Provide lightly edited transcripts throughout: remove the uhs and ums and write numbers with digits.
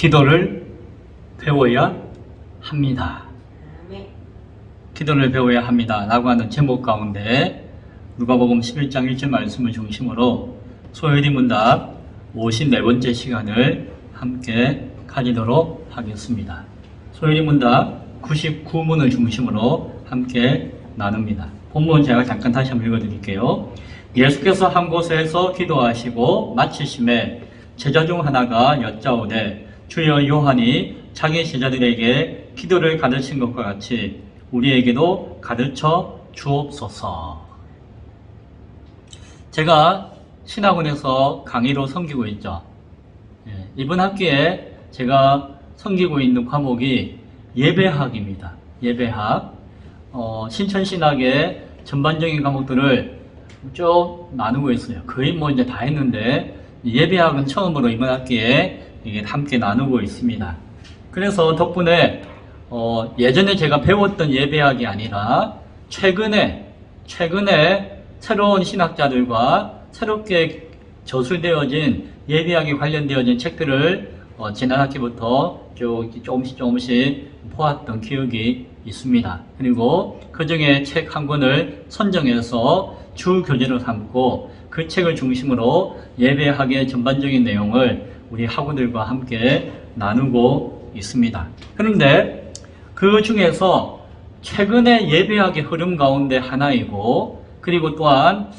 기도를 배워야 합니다. 기도를 배워야 합니다. 라고 하는 제목 가운데 누가복음 11장 1절 말씀을 중심으로 소요리 문답 54번째 시간을 함께 가지도록 하겠습니다. 소요리 문답 99문을 중심으로 함께 나눕니다. 본문 제가 잠깐 다시 한번 읽어드릴게요. 예수께서 한 곳에서 기도하시고 마치심에 제자 중 하나가 여짜오되 주여 요한이 자기 제자들에게 기도를 가르친 것과 같이 우리에게도 가르쳐 주옵소서. 제가 신학원에서 강의로 섬기고 있죠. 이번 학기에 제가 섬기고 있는 과목이 예배학입니다. 예배학. 신천신학의 전반적인 과목들을 쭉 나누고 있어요. 거의 이제 다 했는데 예배학은 처음으로 이번 학기에 이게 함께 나누고 있습니다. 그래서 덕분에 예전에 제가 배웠던 예배학이 아니라 최근에 새로운 신학자들과 새롭게 저술되어진 예배학에 관련되어진 책들을 지난 학기부터 조금씩 보았던 기억이 있습니다. 그리고 그 중에 책 한 권을 선정해서 주 교재로 삼고 그 책을 중심으로 예배학의 전반적인 내용을 우리 학우들과 함께 나누고 있습니다. 그런데 그 중에서 최근의 예배학의 흐름 가운데 하나이고, 그리고 또한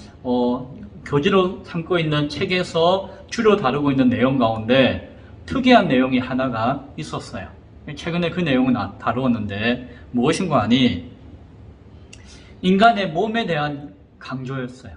교재로 삼고 있는 책에서 주로 다루고 있는 내용 가운데 특이한 내용이 하나가 있었어요. 최근에 그 내용을 다루었는데 무엇인가 하니 인간의 몸에 대한 강조였어요.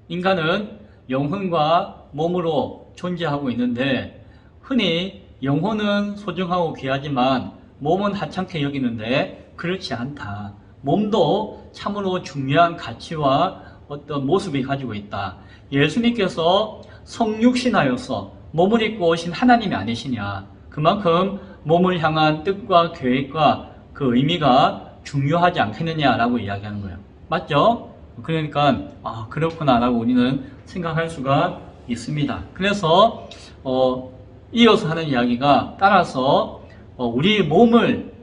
인간은 영혼과 몸으로 존재하고 있는데 흔히 영혼은 소중하고 귀하지만 몸은 하찮게 여기는데 그렇지 않다. 몸도 참으로 중요한 가치와 어떤 모습이 가지고 있다. 예수님께서 성육신하여서 몸을 입고 오신 하나님이 아니시냐. 그만큼 몸을 향한 뜻과 계획과 그 의미가 중요하지 않겠느냐라고 이야기하는 거예요. 맞죠? 그러니까 그렇구나라고 우리는 생각할 수가 있습니다. 그래서 이어서 하는 이야기가 따라서 우리 몸을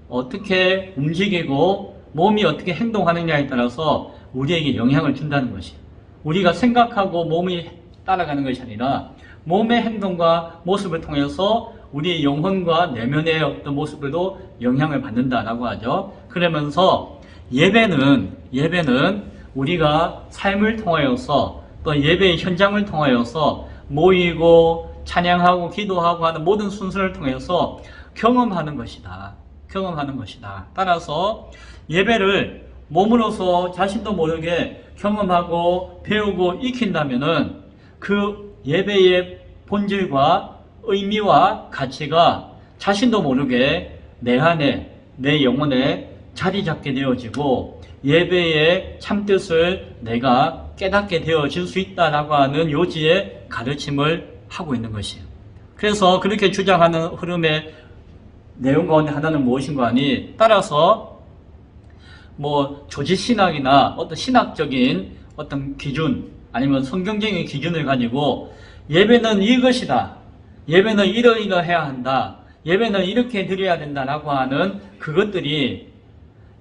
어떻게 움직이고 몸이 어떻게 행동하느냐에 따라서 우리에게 영향을 준다는 것이에요. 우리가 생각하고 몸이 따라가는 것이 아니라 몸의 행동과 모습을 통해서 우리 영혼과 내면의 어떤 모습에도 영향을 받는다라고 하죠. 그러면서 예배는 우리가 삶을 통하여서 또 예배의 현장을 통하여서 모이고 찬양하고 기도하고 하는 모든 순서를 통해서 경험하는 것이다. 따라서 예배를 몸으로서 자신도 모르게 경험하고 배우고 익힌다면은 그 예배의 본질과 의미와 가치가 자신도 모르게 내 안에, 내 영혼에 자리 잡게 되어지고 예배의 참뜻을 내가 깨닫게 되어질 수 있다라고 하는 요지의 가르침을 하고 있는 것이에요. 그래서 그렇게 주장하는 흐름의 내용 가운데 하나는 무엇인가 하니 따라서 조직신학이나 어떤 신학적인 어떤 기준 아니면 성경적인 기준을 가지고 예배는 이것이다. 예배는 이러이러해야 한다. 예배는 이렇게 드려야 된다라고 하는 그것들이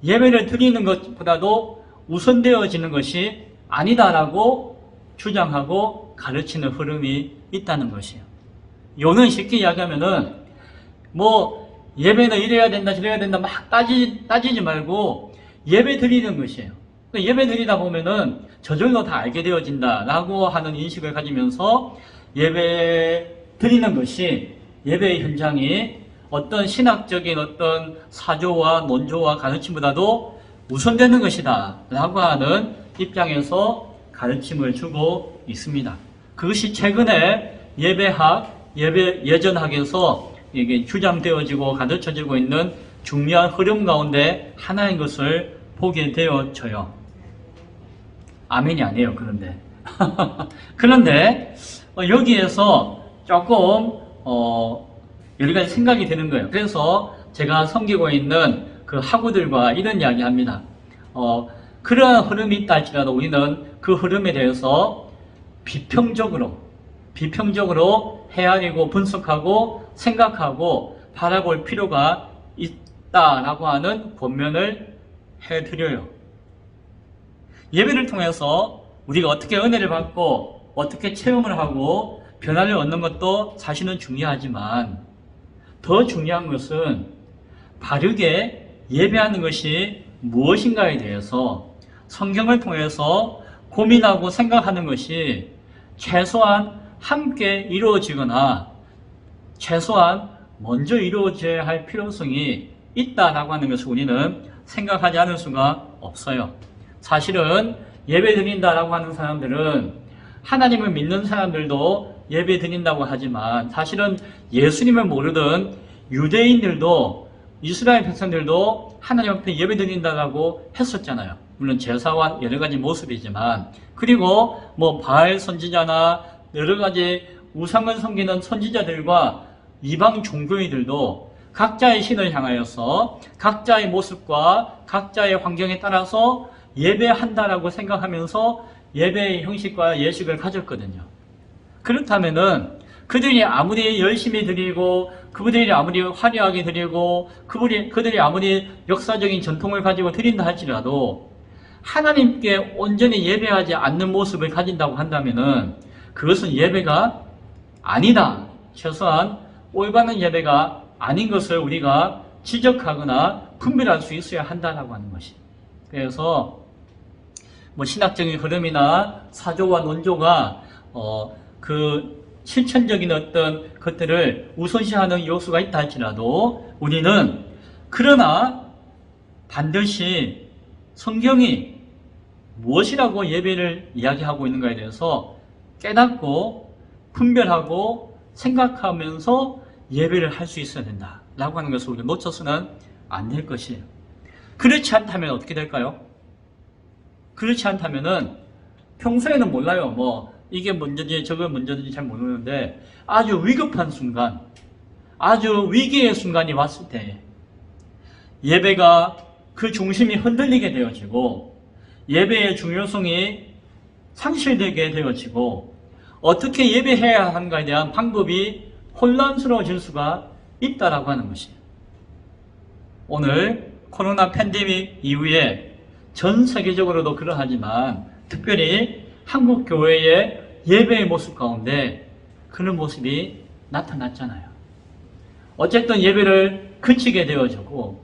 예배를 드리는 것보다도 우선되어지는 것이 아니다라고 주장하고 가르치는 흐름이 있다는 것이에요. 요는 쉽게 이야기하면은 예배는 이래야 된다 저래야 된다 막 따지지 말고 예배 드리는 것이에요. 예배 드리다 보면은 저절로 다 알게 되어진다라고 하는 인식을 가지면서 예배 드리는 것이 예배의 현장이 어떤 신학적인 어떤 사조와 논조와 가르침보다도 우선되는 것이다 라고 하는 입장에서 가르침을 주고 있습니다. 그것이 최근에 예전학에서 이게 주장되어지고 가르쳐지고 있는 중요한 흐름 가운데 하나인 것을 보게 되어져요. 아멘이 아니에요. 그런데 여기에서 조금 여러 가지 생각이 드는 거예요. 그래서 제가 섬기고 있는 그 학우들과 이런 이야기 합니다. 그러한 흐름이 있다 할지라도 우리는 그 흐름에 대해서 비평적으로 비평적으로 헤아리고 분석하고 생각하고 바라볼 필요가 있다라고 하는 권면을 해드려요. 예배를 통해서 우리가 어떻게 은혜를 받고 어떻게 체험을 하고 변화를 얻는 것도 사실은 중요하지만 더 중요한 것은 바르게 예배하는 것이 무엇인가에 대해서 성경을 통해서 고민하고 생각하는 것이 최소한 함께 이루어지거나 최소한 먼저 이루어져야 할 필요성이 있다라고 하는 것을 우리는 생각하지 않을 수가 없어요. 사실은 예배 드린다라고 하는 사람들은 하나님을 믿는 사람들도 예배 드린다고 하지만 사실은 예수님을 모르던 유대인들도 이스라엘 백성들도 하나님 앞에 예배 드린다라고 했었잖아요. 물론 제사와 여러 가지 모습이지만 그리고 바알 선지자나 여러 가지 우상을 섬기는 선지자들과 이방 종교인들도 각자의 신을 향하여서 각자의 모습과 각자의 환경에 따라서 예배한다라고 생각하면서 예배의 형식과 예식을 가졌거든요. 그렇다면은 그들이 아무리 열심히 드리고 그들이 아무리 화려하게 드리고 그들이 아무리 역사적인 전통을 가지고 드린다 할지라도 하나님께 온전히 예배하지 않는 모습을 가진다고 한다면은 그것은 예배가 아니다. 최소한 올바른 예배가 아닌 것을 우리가 지적하거나 분별할 수 있어야 한다라고 하는 것이. 그래서 신학적인 흐름이나 사조와 논조가 그 실천적인 어떤 것들을 우선시하는 요소가 있다 할지라도 우리는 그러나 반드시 성경이 무엇이라고 예배를 이야기하고 있는가에 대해서 깨닫고 분별하고 생각하면서 예배를 할 수 있어야 된다라고 하는 것을 우리가 놓쳐서는 안 될 것이에요. 그렇지 않다면 어떻게 될까요? 그렇지 않다면은 평소에는 몰라요. 이게 문제인지 저게 문제인지 잘 모르는데 아주 위급한 순간, 아주 위기의 순간이 왔을 때 예배가 그 중심이 흔들리게 되어지고 예배의 중요성이 상실되게 되어지고 어떻게 예배해야 하는가에 대한 방법이 혼란스러워질 수가 있다라고 하는 것이에요. 오늘 코로나 팬데믹 이후에 전 세계적으로도 그러하지만 특별히 한국 교회의 예배의 모습 가운데 그런 모습이 나타났잖아요. 어쨌든 예배를 그치게 되어지고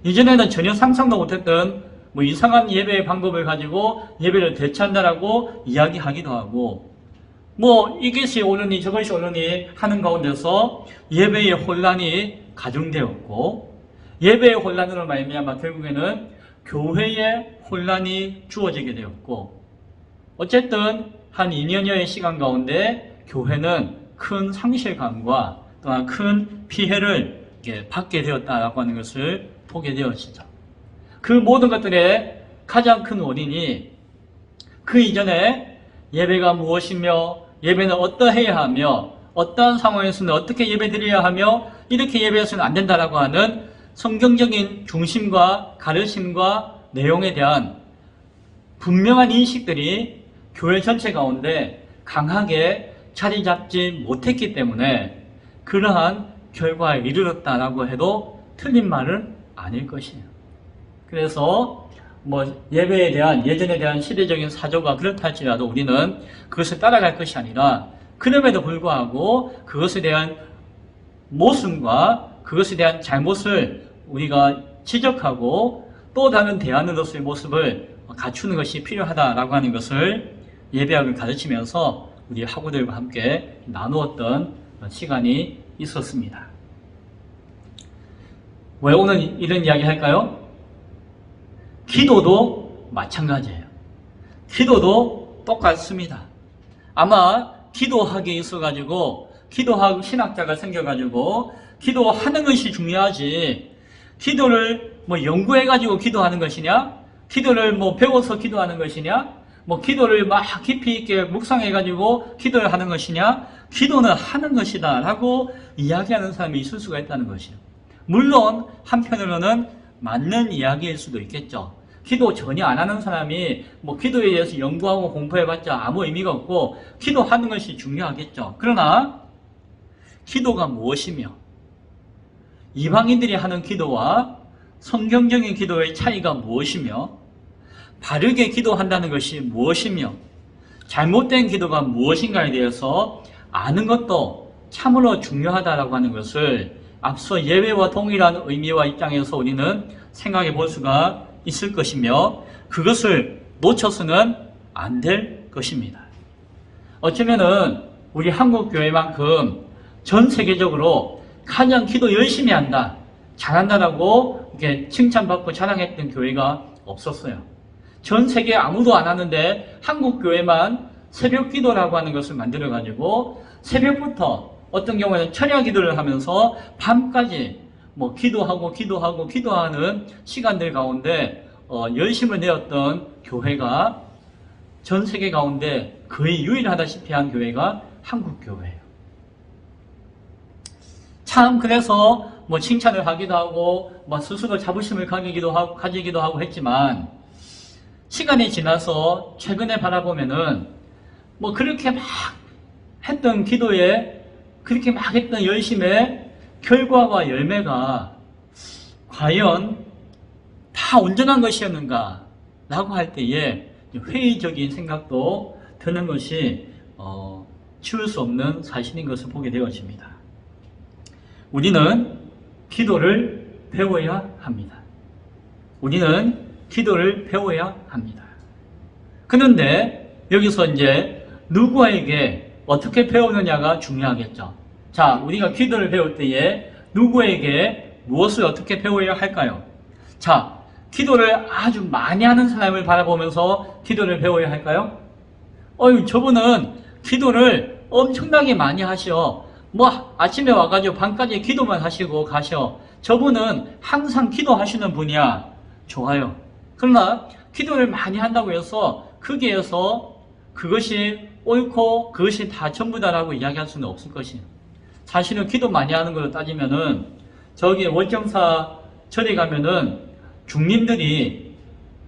이전에는 전혀 상상도 못했던 이상한 예배의 방법을 가지고 예배를 대체한다라고 이야기하기도 하고 이것이 옳으니 저것이 옳으니 하는 가운데서 예배의 혼란이 가중되었고 예배의 혼란으로 말미암아 결국에는 교회의 혼란이 주어지게 되었고 어쨌든 한 2년여의 시간 가운데 교회는 큰 상실감과 또한 큰 피해를 받게 되었다라고 하는 것을 보게 되었죠. 그 모든 것들의 가장 큰 원인이 그 이전에 예배가 무엇이며 예배는 어떠해야 하며 어떠한 상황에서는 어떻게 예배드려야 하며 이렇게 예배해서는 안 된다라고 하는 성경적인 중심과 가르침과 내용에 대한 분명한 인식들이 교회 전체 가운데 강하게 자리 잡지 못했기 때문에 그러한 결과에 이르렀다라고 해도 틀린 말은 아닐 것이에요. 그래서 예배에 대한 예전에 대한 시대적인 사조가 그렇다 할지라도 우리는 그것을 따라갈 것이 아니라 그럼에도 불구하고 그것에 대한 모순과 그것에 대한 잘못을 우리가 지적하고 또 다른 대안으로서의 모습을 갖추는 것이 필요하다라고 하는 것을 예배학을 가르치면서 우리 학우들과 함께 나누었던 시간이 있었습니다. 왜 오늘 이런 이야기 할까요? 기도도 마찬가지예요. 기도도 똑같습니다. 아마 기도학에 있어가지고 기도학 신학자가 생겨가지고 기도하는 것이 중요하지 기도를 연구해가지고 기도하는 것이냐 기도를 배워서 기도하는 것이냐 기도를 막 깊이 있게 묵상해가지고 기도를 하는 것이냐 기도는 하는 것이다 라고 이야기하는 사람이 있을 수가 있다는 것이에요. 물론 한편으로는 맞는 이야기일 수도 있겠죠. 기도 전혀 안 하는 사람이 뭐 기도에 대해서 연구하고 공부해봤자 아무 의미가 없고 기도하는 것이 중요하겠죠. 그러나 기도가 무엇이며 이방인들이 하는 기도와 성경적인 기도의 차이가 무엇이며 바르게 기도한다는 것이 무엇이며 잘못된 기도가 무엇인가에 대해서 아는 것도 참으로 중요하다라고 하는 것을 앞서 예배와 동일한 의미와 입장에서 우리는 생각해 볼 수가 있을 것이며 그것을 놓쳐서는 안 될 것입니다. 어쩌면은 우리 한국 교회만큼 전 세계적으로 가장 기도 열심히 한다, 잘한다라고 이렇게 칭찬받고 자랑했던 교회가 없었어요. 전 세계 아무도 안 하는데 한국 교회만 새벽 기도라고 하는 것을 만들어 가지고 새벽부터 어떤 경우에는 철야 기도를 하면서 밤까지 뭐 기도하는 시간들 가운데 열심을 내었던 교회가 전 세계 가운데 거의 유일하다시피 한 교회가 한국 교회예요. 참 그래서 뭐 칭찬을 하기도 하고 뭐 스스로 자부심을 가지기도 하고 했지만 시간이 지나서 최근에 바라보면은 뭐 그렇게 막 했던 기도에 그렇게 막 했던 열심의 결과와 열매가 과연 다 온전한 것이었는가 라고 할 때에 회의적인 생각도 드는 것이 치울 수 없는 사실인 것을 보게 되어집니다. 우리는 기도를 배워야 합니다. 우리는 기도를 배워야 합니다. 그런데 여기서 이제 누구에게 어떻게 배우느냐가 중요하겠죠. 자, 우리가 기도를 배울 때에 누구에게 무엇을 어떻게 배워야 할까요? 자, 기도를 아주 많이 하는 사람을 바라보면서 기도를 배워야 할까요? 저분은 기도를 엄청나게 많이 하셔. 뭐 아침에 와가지고 밤까지 기도만 하시고 가셔. 저분은 항상 기도하시는 분이야. 좋아요. 그러나 기도를 많이 한다고 해서 거기에서 그것이 옳고 그것이 다 전부다라고 이야기할 수는 없을 것이에요. 사실은 기도 많이 하는 걸로 따지면은 저기 월정사 절에 가면은 중림들이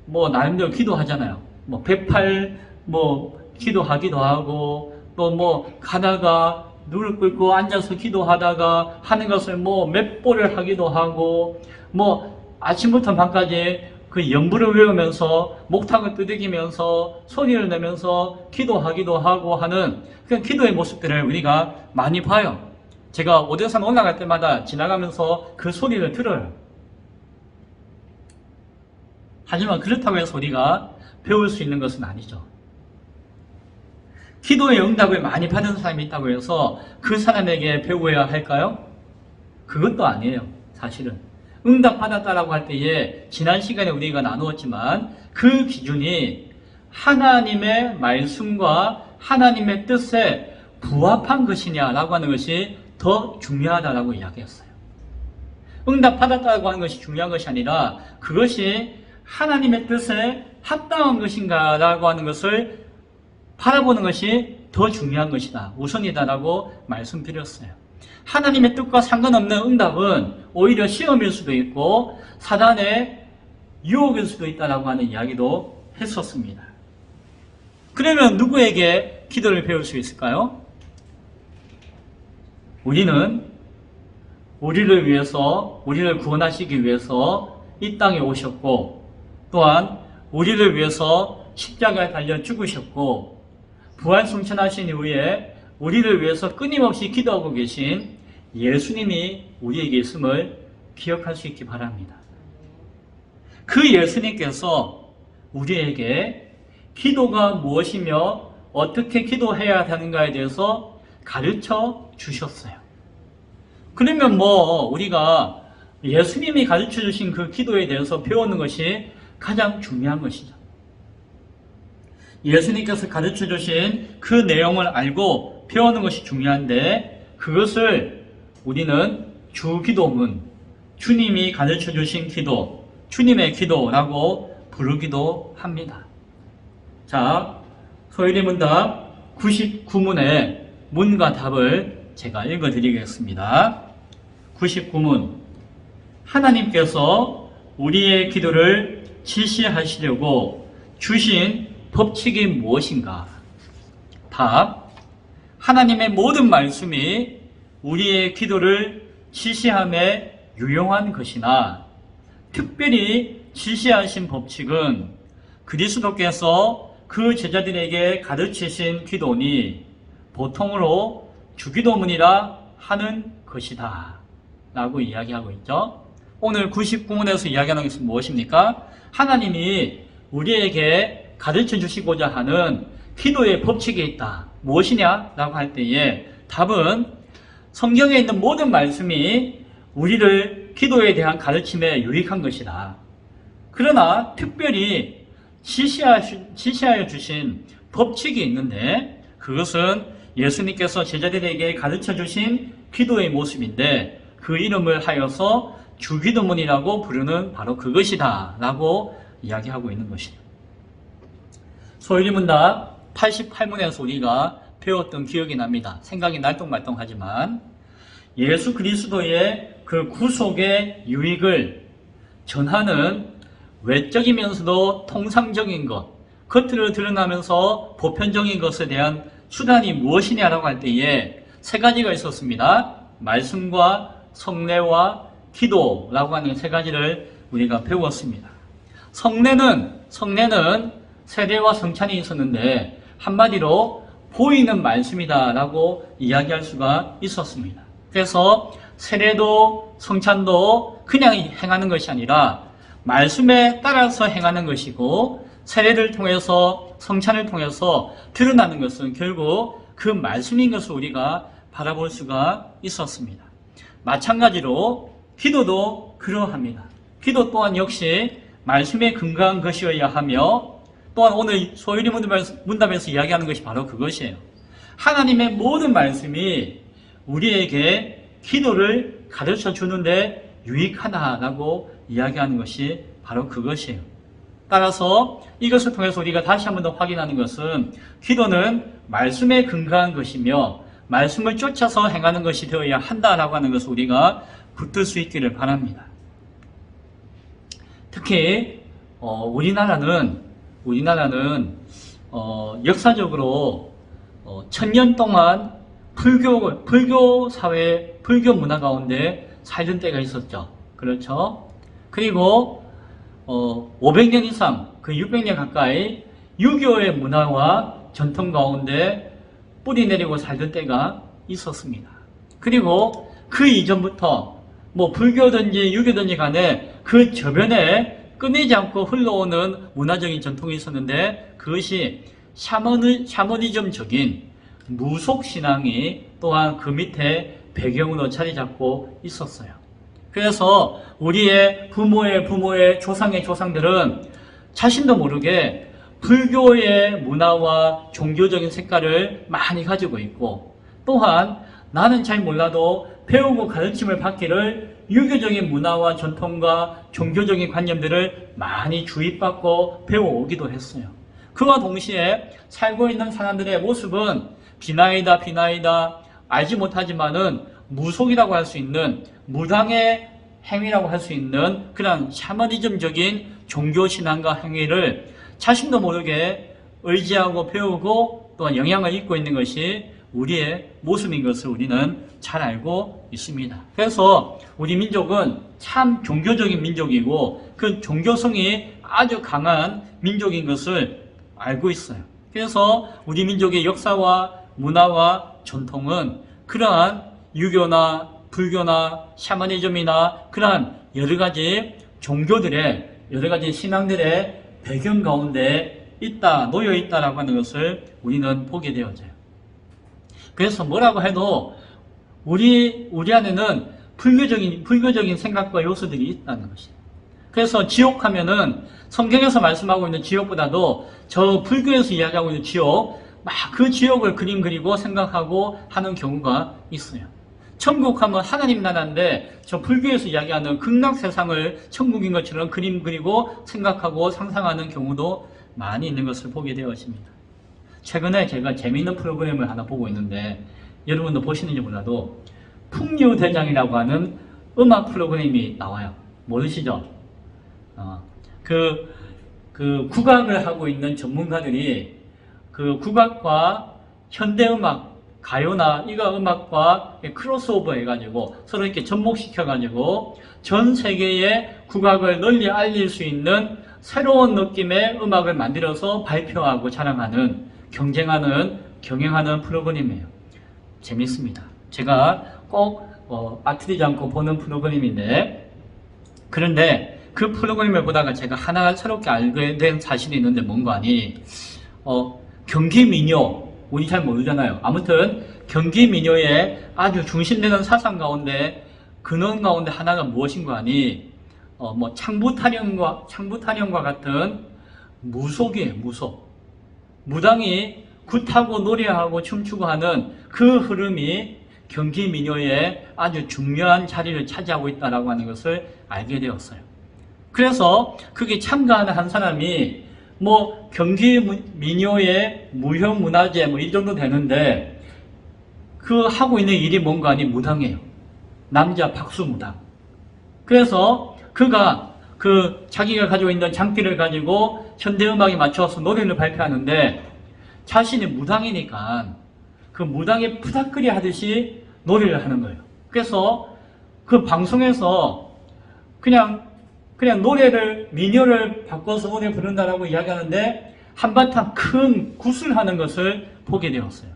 뭐 나름대로 기도하잖아요. 뭐 108 뭐 기도하기도 하고 또 뭐 가다가 누를 꿇고 앉아서 기도하다가 하는 것을 뭐 몇 보를 하기도 하고 뭐 아침부터 밤까지 그 연부를 외우면서 목탁을 두들기면서 소리를 내면서 기도하기도 하고 하는 그 기도의 모습들을 우리가 많이 봐요. 제가 오대산 올라갈 때마다 지나가면서 그 소리를 들어요. 하지만 그렇다고 해서 우리가 배울 수 있는 것은 아니죠. 기도의 응답을 많이 받은 사람이 있다고 해서 그 사람에게 배워야 할까요? 그것도 아니에요. 사실은 응답받았다라고 할 때에 지난 시간에 우리가 나누었지만 그 기준이 하나님의 말씀과 하나님의 뜻에 부합한 것이냐라고 하는 것이 더 중요하다라고 이야기했어요. 응답받았다고 하는 것이 중요한 것이 아니라 그것이 하나님의 뜻에 합당한 것인가라고 하는 것을 바라보는 것이 더 중요한 것이다. 우선이다라고 말씀드렸어요. 하나님의 뜻과 상관없는 응답은 오히려 시험일 수도 있고 사단의 유혹일 수도 있다라고 하는 이야기도 했었습니다. 그러면 누구에게 기도를 배울 수 있을까요? 우리는 우리를 위해서, 우리를 구원하시기 위해서 이 땅에 오셨고 또한 우리를 위해서 십자가에 달려 죽으셨고 부활 승천하신 이후에 우리를 위해서 끊임없이 기도하고 계신 예수님이 우리에게 있음을 기억할 수 있기 바랍니다. 그 예수님께서 우리에게 기도가 무엇이며 어떻게 기도해야 하는가에 대해서 가르쳐 주셨어요. 그러면 뭐 우리가 예수님이 가르쳐 주신 그 기도에 대해서 배우는 것이 가장 중요한 것이죠. 예수님께서 가르쳐 주신 그 내용을 알고 배우는 것이 중요한데 그것을 우리는 주기도문, 주님이 가르쳐 주신 기도, 주님의 기도라고 부르기도 합니다. 자, 소율이 문답 99문의 문과 답을 제가 읽어드리겠습니다. 99문. 하나님께서 우리의 기도를 지시하시려고 주신 법칙이 무엇인가? 답. 하나님의 모든 말씀이 우리의 기도를 지시함에 유용한 것이나 특별히 지시하신 법칙은 그리스도께서 그 제자들에게 가르치신 기도니 보통으로 주기도문이라 하는 것이다 라고 이야기하고 있죠. 오늘 99문에서 이야기하는 것은 무엇입니까? 하나님이 우리에게 가르쳐 주시고자 하는 기도의 법칙이 있다. 무엇이냐? 라고 할 때에 답은 성경에 있는 모든 말씀이 우리를 기도에 대한 가르침에 유익한 것이다. 그러나 특별히 지시하여 주신 법칙이 있는데 그것은 예수님께서 제자들에게 가르쳐 주신 기도의 모습인데 그 이름을 하여서 주기도문이라고 부르는 바로 그것이다 라고 이야기하고 있는 것이죠. 소유리문답 88문에서 우리가 배웠던 기억이 납니다. 생각이 날똥말똥하지만 예수 그리스도의 그 구속의 유익을 전하는 외적이면서도 통상적인 것, 겉으로 드러나면서 보편적인 것에 대한 수단이 무엇이냐라고 할 때에 세 가지가 있었습니다. 말씀과 성례와 기도라고 하는 세 가지를 우리가 배웠습니다. 성례는 세례와 성찬이 있었는데 한마디로 보이는 말씀이다라고 이야기할 수가 있었습니다. 그래서 세례도 성찬도 그냥 행하는 것이 아니라 말씀에 따라서 행하는 것이고 세례를 통해서 성찬을 통해서 드러나는 것은 결국 그 말씀인 것을 우리가 바라볼 수가 있었습니다. 마찬가지로 기도도 그러합니다. 기도 또한 역시 말씀에 근거한 것이어야 하며 또한 오늘 소유리 문답에서 이야기하는 것이 바로 그것이에요. 하나님의 모든 말씀이 우리에게 기도를 가르쳐 주는데 유익하다라고 이야기하는 것이 바로 그것이에요. 따라서 이것을 통해서 우리가 다시 한 번 더 확인하는 것은 기도는 말씀에 근거한 것이며 말씀을 쫓아서 행하는 것이 되어야 한다라고 하는 것을 우리가 붙들 수 있기를 바랍니다. 특히 우리나라는 역사적으로 1000년 동안 불교 사회, 불교 문화 가운데 살던 때가 있었죠. 그렇죠? 그리고 500년 이상, 600년 가까이 유교의 문화와 전통 가운데 뿌리 내리고 살던 때가 있었습니다. 그리고 그 이전부터 불교든지 유교든지 간에 그 저변에 끊이지 않고 흘러오는 문화적인 전통이 있었는데 그것이 샤머니즘적인 무속신앙이 또한 그 밑에 배경으로 자리 잡고 있었어요. 그래서 우리의 부모의 조상의 조상들은 자신도 모르게 불교의 문화와 종교적인 색깔을 많이 가지고 있고 또한 나는 잘 몰라도 배우고 가르침을 받기를 유교적인 문화와 전통과 종교적인 관념들을 많이 주입받고 배워오기도 했어요. 그와 동시에 살고 있는 사람들의 모습은 비나이다 알지 못하지만은 무속이라고 할 수 있는 무당의 행위라고 할 수 있는 그런 샤머니즘적인 종교신앙과 행위를 자신도 모르게 의지하고 배우고 또한 영향을 입고 있는 것이 우리의 모습인 것을 우리는 잘 알고 있습니다. 그래서 우리 민족은 참 종교적인 민족이고 그 종교성이 아주 강한 민족인 것을 알고 있어요. 그래서 우리 민족의 역사와 문화와 전통은 그러한 유교나 불교나 샤머니즘이나 그러한 여러 가지 종교들의 여러 가지 신앙들의 배경 가운데 놓여 있다라고 하는 것을 우리는 보게 되어져요. 그래서 뭐라고 해도 우리 안에는 불교적인 생각과 요소들이 있다는 것이에요. 그래서 지옥하면은 성경에서 말씀하고 있는 지옥보다도 저 불교에서 이야기하고 있는 지옥, 막 그 지옥을 그림 그리고 생각하고 하는 경우가 있어요. 천국하면 하나님 나라인데 저 불교에서 이야기하는 극락 세상을 천국인 것처럼 그림 그리고 생각하고 상상하는 경우도 많이 있는 것을 보게 되었습니다. 최근에 제가 재미있는 프로그램을 하나 보고 있는데 여러분도 보시는지 몰라도 풍류대장이라고 하는 음악 프로그램이 나와요. 모르시죠? 국악을 하고 있는 전문가들이 그 국악과 현대음악, 가요나 이거 음악과 크로스오버 해가지고 서로 이렇게 접목시켜가지고 전 세계에 국악을 널리 알릴 수 있는 새로운 느낌의 음악을 만들어서 발표하고 자랑하는, 경영하는 프로그램이에요. 재밌습니다. 제가 꼭 빠뜨리지 않고 보는 프로그램인데, 그런데 그 프로그램을 보다가 제가 하나 새롭게 알게 된 사실이 있는데 뭔가 하니, 경기 민요, 우리 잘 모르잖아요. 아무튼 경기 민요의 아주 중심되는 사상 가운데, 근원 가운데 하나가 무엇인가 하니, 창부타령과 같은 무속이에요. 무속. 무당이 굿하고 노래하고 춤추고 하는 그 흐름이 경기 민요에 아주 중요한 자리를 차지하고 있다라고 하는 것을 알게 되었어요. 그래서 그게 참가하는 한 사람이 경기 민요의 무형문화재 이 정도 되는데, 그 하고 있는 일이 뭔가 하니 무당이에요. 남자 박수무당. 그래서 그가 자기가 가지고 있는 장비를 가지고 현대음악에 맞춰서 노래를 발표하는데, 자신이 무당이니까 그 무당이 푸닥거리 하듯이 노래를 하는 거예요. 그래서 그 방송에서 그냥 민요를 바꿔서 노래 부른다라고 이야기하는데 한바탕 큰 굿을 하는 것을 보게 되었어요.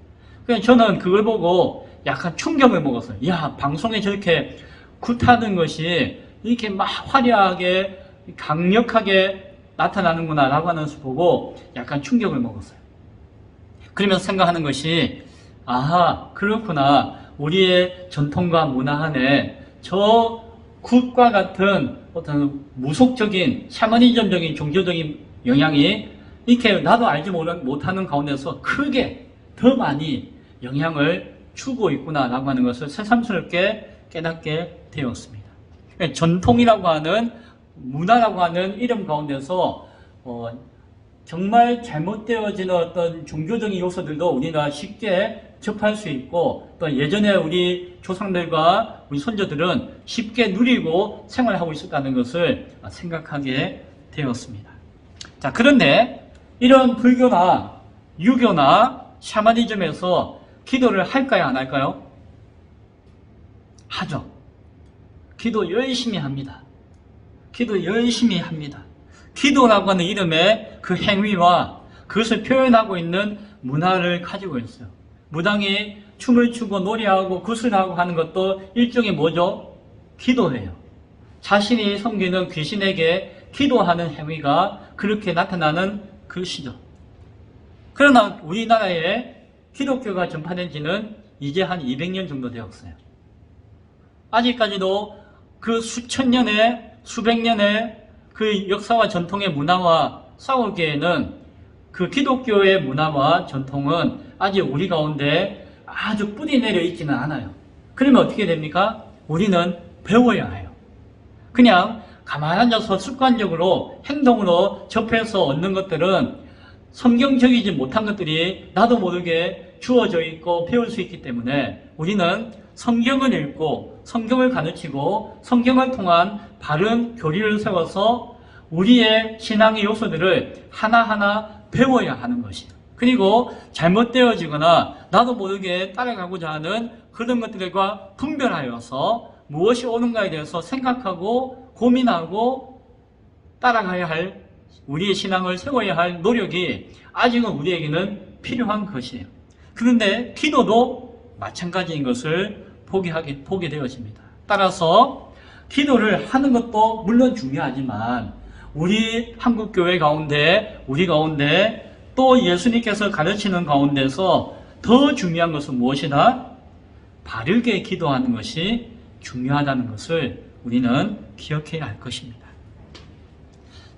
그래서 저는 그걸 보고 약간 충격을 먹었어요. 야, 방송에 저렇게 굿하는 것이 이렇게 막 화려하게 강력하게 나타나는구나 라고 하는 것을 보고 약간 충격을 먹었어요. 그러면서 생각하는 것이, 아하, 그렇구나. 우리의 전통과 문화 안에 저 굿과 같은 어떤 무속적인 샤머니즘적인 종교적인 영향이 이렇게 나도 알지 못하는 가운데서 크게 더 많이 영향을 주고 있구나라고 하는 것을 새삼스럽게 깨닫게 되었습니다. 전통이라고 하는, 문화라고 하는 이름 가운데서 정말 잘못되어지는 어떤 종교적인 요소들도 우리가 쉽게 접할 수 있고, 또 예전에 우리 조상들과 우리 선조들은 쉽게 누리고 생활하고 있었다는 것을 생각하게 되었습니다. 자, 그런데 이런 불교나 유교나 샤머니즘에서 기도를 할까요, 안 할까요? 하죠. 기도 열심히 합니다. 기도 열심히 합니다. 기도라고 하는 이름의 그 행위와 그것을 표현하고 있는 문화를 가지고 있어요. 무당이 춤을 추고 노래하고 구슬하고 하는 것도 일종의 뭐죠? 기도예요. 자신이 섬기는 귀신에게 기도하는 행위가 그렇게 나타나는 것이죠. 그러나 우리나라에 기독교가 전파된 지는 이제 한 200년 정도 되었어요. 아직까지도 그 수천 년의, 수백 년의 그 역사와 전통의 문화와 싸우기에는 그 기독교의 문화와 전통은 아직 우리 가운데 아주 뿌리 내려 있지는 않아요. 그러면 어떻게 됩니까? 우리는 배워야 해요. 그냥 가만히 앉아서 습관적으로 행동으로 접해서 얻는 것들은 성경적이지 못한 것들이 나도 모르게 주어져 있고 배울 수 있기 때문에 우리는 성경을 읽고 성경을 가르치고 성경을 통한 바른 교리를 세워서 우리의 신앙의 요소들을 하나하나 배워야 하는 것이에요. 그리고 잘못되어지거나 나도 모르게 따라가고자 하는 그런 것들과 분별하여서 무엇이 옳은가에 대해서 생각하고 고민하고 따라가야 할, 우리의 신앙을 세워야 할 노력이 아직은 우리에게는 필요한 것이에요. 그런데 기도도 마찬가지인 것을 보게 되어집니다. 따라서 기도를 하는 것도 물론 중요하지만 우리 한국교회 가운데, 우리 가운데 또 예수님께서 가르치는 가운데서 더 중요한 것은 무엇이다? 바르게 기도하는 것이 중요하다는 것을 우리는 기억해야 할 것입니다.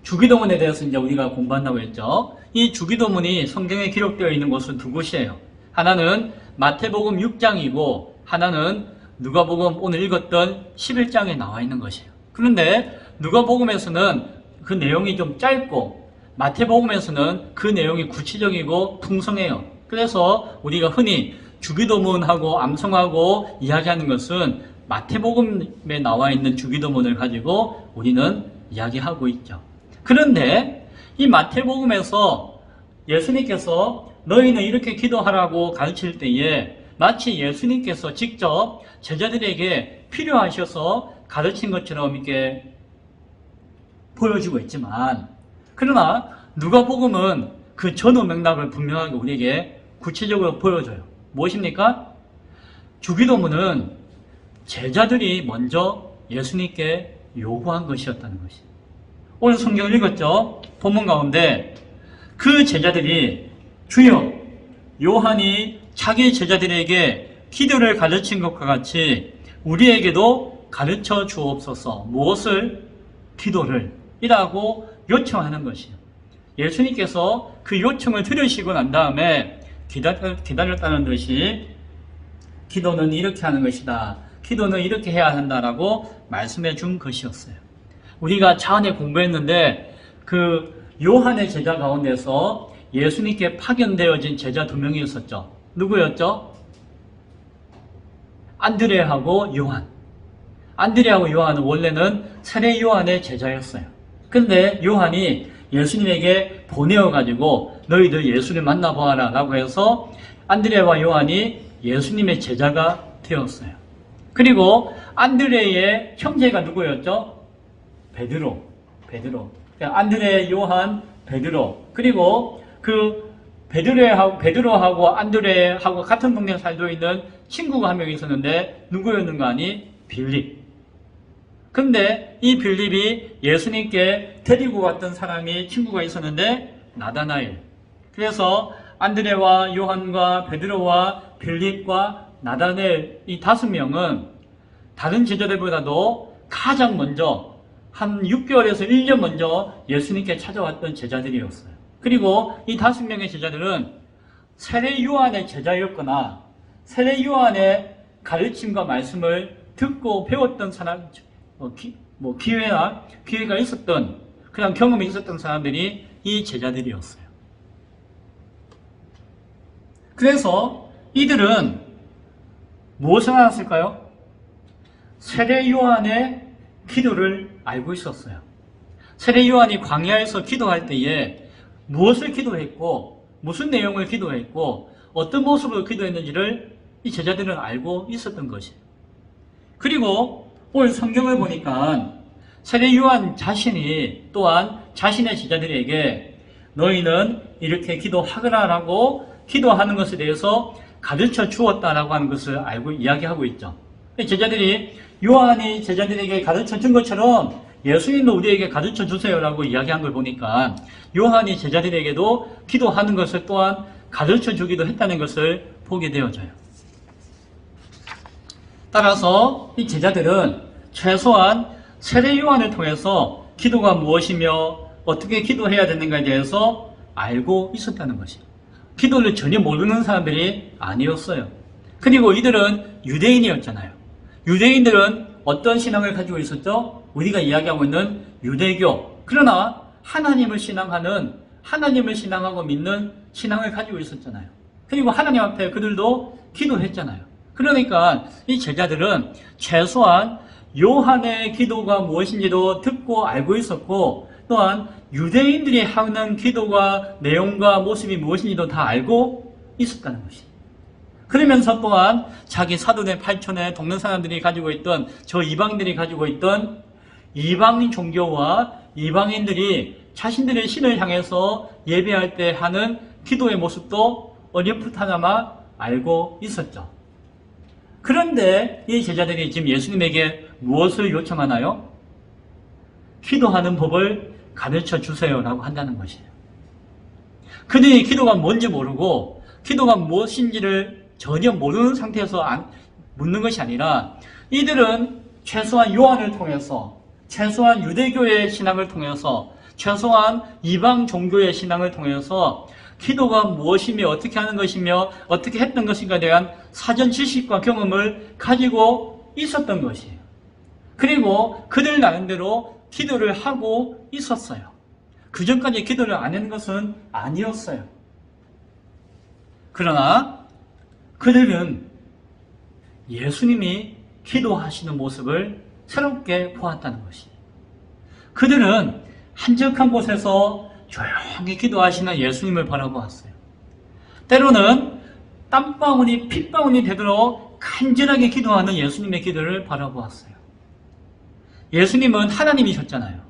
주기도문에 대해서 이제 우리가 공부한다고 했죠. 이 주기도문이 성경에 기록되어 있는 곳은 두 곳이에요. 하나는 마태복음 6장이고 하나는 누가복음 오늘 읽었던 11장에 나와 있는 것이에요. 그런데 누가복음에서는 그 내용이 좀 짧고 마태복음에서는 그 내용이 구체적이고 풍성해요. 그래서 우리가 흔히 주기도문하고 암송하고 이야기하는 것은 마태복음에 나와 있는 주기도문을 가지고 우리는 이야기하고 있죠. 그런데 이 마태복음에서 예수님께서 너희는 이렇게 기도하라고 가르칠 때에 마치 예수님께서 직접 제자들에게 필요하셔서 가르친 것처럼 이렇게 보여주고 있지만, 그러나 누가복음은 그 전후 맥락을 분명하게 우리에게 구체적으로 보여줘요. 무엇입니까? 주기도문은 제자들이 먼저 예수님께 요구한 것이었다는 것이. 오늘 성경을 읽었죠? 본문 가운데 그 제자들이 주여, 요한이 자기 제자들에게 기도를 가르친 것과 같이 우리에게도 가르쳐 주옵소서. 무엇을? 기도를 이라고 요청하는 것이에요. 예수님께서 그 요청을 들으시고 난 다음에 기다렸다는 듯이 기도는 이렇게 하는 것이다, 기도는 이렇게 해야 한다라고 말씀해 준 것이었어요. 우리가 차안에 공부했는데 그 요한의 제자 가운데서 예수님께 파견되어진 제자 2명이 있었죠. 누구였죠? 안드레하고 요한. 안드레하고 요한은 원래는 세례 요한의 제자였어요. 근데 요한이 예수님에게 보내어가지고 너희들 예수를 만나보아라 라고 해서 안드레와 요한이 예수님의 제자가 되었어요. 그리고 안드레의 형제가 누구였죠? 베드로. 안드레, 요한, 베드로. 그리고 그 베드로하고 안드레하고 같은 동네에 살고 있는 친구가 한 명 있었는데 누구였는가 하니? 빌립. 근데 이 빌립이 예수님께 데리고 갔던 사람이 친구가 있었는데 나다나엘. 그래서 안드레와 요한과 베드로와 빌립과 나다나엘 이 5명은 다른 제자들보다도 가장 먼저 한 6개월에서 1년 먼저 예수님께 찾아왔던 제자들이었어요. 그리고 이 5명의 제자들은 세례 요한의 제자였거나 세례 요한의 가르침과 말씀을 듣고 배웠던 사람, 기회가 있었던, 그런 경험이 있었던 사람들이 이 제자들이었어요. 그래서 이들은 무엇을 알았을까요? 세례 요한의 기도를 알고 있었어요. 세례 요한이 광야에서 기도할 때에 무엇을 기도했고, 무슨 내용을 기도했고, 어떤 모습으로 기도했는지를 이 제자들은 알고 있었던 것이에요. 그리고 오늘 성경을 보니까 세례 요한 자신이 또한 자신의 제자들에게 너희는 이렇게 기도하거라라고 기도하는 것에 대해서 가르쳐 주었다라고 하는 것을 알고 이야기하고 있죠. 제자들이 요한이 제자들에게 가르쳐 준 것처럼 예수님도 우리에게 가르쳐 주세요라고 이야기한 걸 보니까 요한이 제자들에게도 기도하는 것을 또한 가르쳐 주기도 했다는 것을 보게 되어져요. 따라서 이 제자들은 최소한 세례 요한을 통해서 기도가 무엇이며 어떻게 기도해야 되는가에 대해서 알고 있었다는 것이에요. 기도를 전혀 모르는 사람들이 아니었어요. 그리고 이들은 유대인이었잖아요. 유대인들은 어떤 신앙을 가지고 있었죠? 우리가 이야기하고 있는 유대교. 그러나 하나님을 신앙하고 믿는 신앙을 가지고 있었잖아요. 그리고 하나님 앞에 그들도 기도했잖아요. 그러니까 이 제자들은 최소한 요한의 기도가 무엇인지도 듣고 알고 있었고, 또한 유대인들이 하는 기도가 내용과 모습이 무엇인지도 다 알고 있었다는 것이. 그러면서 또한 자기 사돈의 8촌에 동네 사람들이 가지고 있던, 저 이방인들이 가지고 있던 이방인 종교와 이방인들이 자신들의 신을 향해서 예배할 때 하는 기도의 모습도 어렴풋하나마 알고 있었죠. 그런데 이 제자들이 지금 예수님에게 무엇을 요청하나요? 기도하는 법을 가르쳐 주세요라고 한다는 것이에요. 그들이 기도가 뭔지 모르고 기도가 무엇인지를 전혀 모르는 상태에서 묻는 것이 아니라 이들은 최소한 요한을 통해서, 최소한 유대교의 신앙을 통해서, 최소한 이방 종교의 신앙을 통해서 기도가 무엇이며 어떻게 하는 것이며 어떻게 했던 것인가에 대한 사전 지식과 경험을 가지고 있었던 것이에요. 그리고 그들 나름대로 기도를 하고 있었어요. 그 전까지 기도를 안 하는 것은 아니었어요. 그러나 그들은 예수님이 기도하시는 모습을 새롭게 보았다는 것이에요. 그들은 한적한 곳에서 조용히 기도하시는 예수님을 바라보았어요. 때로는 땀방울이 핏방울이 되도록 간절하게 기도하는 예수님의 기도를 바라보았어요. 예수님은 하나님이셨잖아요.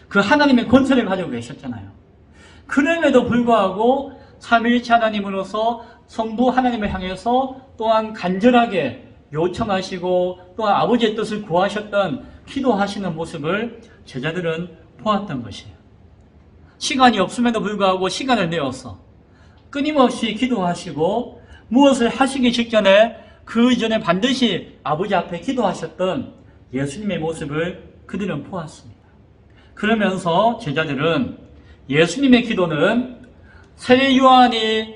그 하나님의 권세를 가지고 계셨잖아요. 그럼에도 불구하고 삼위일체 하나님으로서 성부 하나님을 향해서 또한 간절하게 요청하시고 또한 아버지의 뜻을 구하셨던 기도하시는 모습을 제자들은 보았던 것이에요. 시간이 없음에도 불구하고 시간을 내어서 끊임없이 기도하시고 무엇을 하시기 직전에 그 이전에 반드시 아버지 앞에 기도하셨던 예수님의 모습을 그들은 보았습니다. 그러면서 제자들은 예수님의 기도는 세 요한이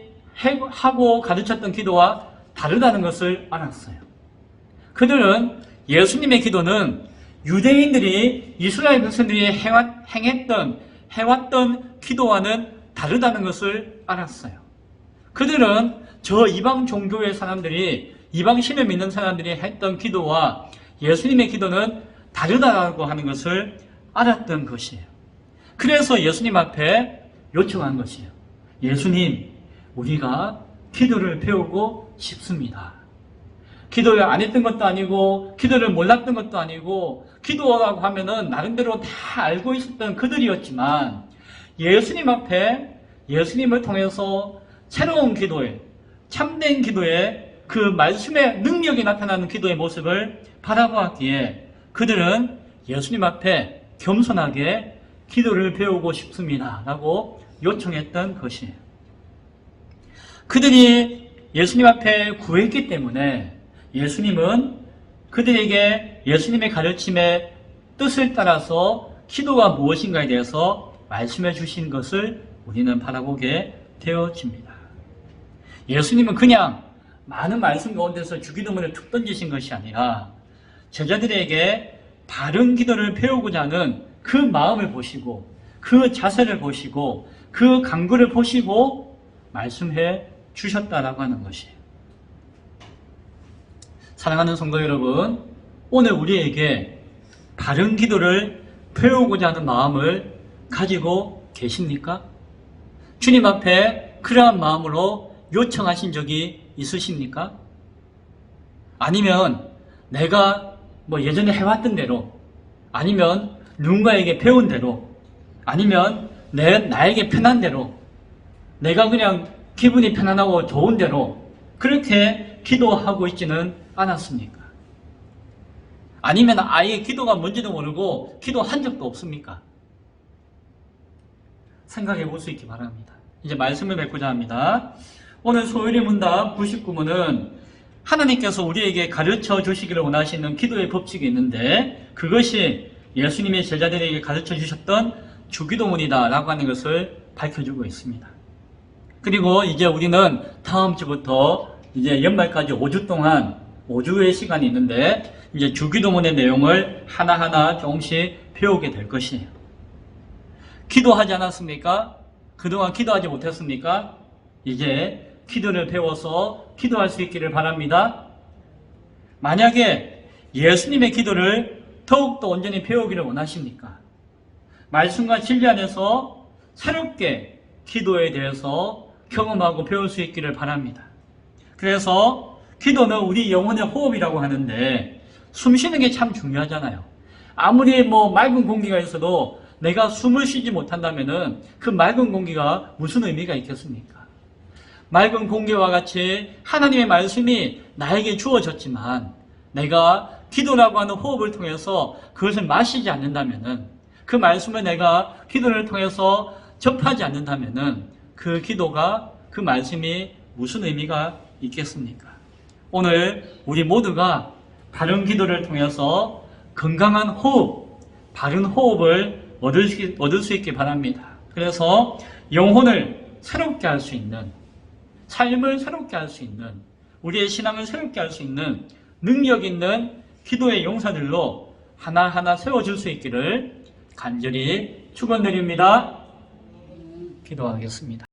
하고 가르쳤던 기도와 다르다는 것을 알았어요. 그들은 예수님의 기도는 유대인들이 이스라엘 백성들이 해왔던 기도와는 다르다는 것을 알았어요. 그들은 저 이방 종교의 사람들이 이방 신을 믿는 사람들이 했던 기도와 예수님의 기도는 다르다고 하는 것을 알았던 것이에요. 그래서 예수님 앞에 요청한 것이에요. 예수님, 우리가 기도를 배우고 싶습니다. 기도를 안 했던 것도 아니고 기도를 몰랐던 것도 아니고 기도라고 하면은 나름대로 다 알고 있었던 그들이었지만 예수님 앞에 예수님을 통해서 새로운 기도에 참된 기도에 그 말씀의 능력이 나타나는 기도의 모습을 바라보았기에 그들은 예수님 앞에 겸손하게 기도를 배우고 싶습니다 라고 요청했던 것이에요. 그들이 예수님 앞에 구했기 때문에 예수님은 그들에게 예수님의 가르침의 뜻을 따라서 기도가 무엇인가에 대해서 말씀해 주신 것을 우리는 바라보게 되어집니다. 예수님은 그냥 많은 말씀 가운데서 주기도문을 툭 던지신 것이 아니라 제자들에게 바른 기도를 배우고자 하는 그 마음을 보시고 그 자세를 보시고 그 간구를 보시고 말씀해 주셨다라고 하는 것이에요. 사랑하는 성도 여러분, 오늘 우리에게 바른 기도를 배우고자 하는 마음을 가지고 계십니까? 주님 앞에 그러한 마음으로 요청하신 적이 있으십니까? 아니면 내가 예전에 해왔던 대로, 아니면 누군가에게 배운 대로, 아니면 나에게 편한 대로, 내가 그냥 기분이 편안하고 좋은 대로 그렇게 기도하고 있지는 않았습니까? 아니면 아예 기도가 뭔지도 모르고 기도한 적도 없습니까? 생각해 볼 수 있기 바랍니다. 이제 말씀을 맺고자 합니다. 오늘 소율의 문답 99문은 하나님께서 우리에게 가르쳐 주시기를 원하시는 기도의 법칙이 있는데 그것이 예수님의 제자들에게 가르쳐 주셨던 주기도문이다 라고 하는 것을 밝혀주고 있습니다. 그리고 이제 우리는 다음 주부터 이제 연말까지 5주 동안 5주의 시간이 있는데 이제 주기도문의 내용을 하나하나 조금씩 배우게 될 것이에요. 기도하지 않았습니까? 그동안 기도하지 못했습니까? 이제 기도를 배워서 기도할 수 있기를 바랍니다. 만약에 예수님의 기도를 더욱더 온전히 배우기를 원하십니까? 말씀과 진리 안에서 새롭게 기도에 대해서 경험하고 배울 수 있기를 바랍니다. 그래서 기도는 우리 영혼의 호흡이라고 하는데 숨 쉬는 게 참 중요하잖아요. 아무리 맑은 공기가 있어도 내가 숨을 쉬지 못한다면은 그 맑은 공기가 무슨 의미가 있겠습니까? 맑은 공기와 같이 하나님의 말씀이 나에게 주어졌지만 내가 기도라고 하는 호흡을 통해서 그것을 마시지 않는다면은 그 말씀을 내가 기도를 통해서 접하지 않는다면은 그 기도가 그 말씀이 무슨 의미가 있겠습니까? 오늘 우리 모두가 바른 기도를 통해서 건강한 호흡, 바른 호흡을 얻을 수 있기 바랍니다. 그래서 영혼을 새롭게 할 수 있는, 삶을 새롭게 할 수 있는, 우리의 신앙을 새롭게 할 수 있는 능력 있는 기도의 용사들로 하나하나 세워줄 수 있기를 간절히 축원드립니다. 기도하겠습니다.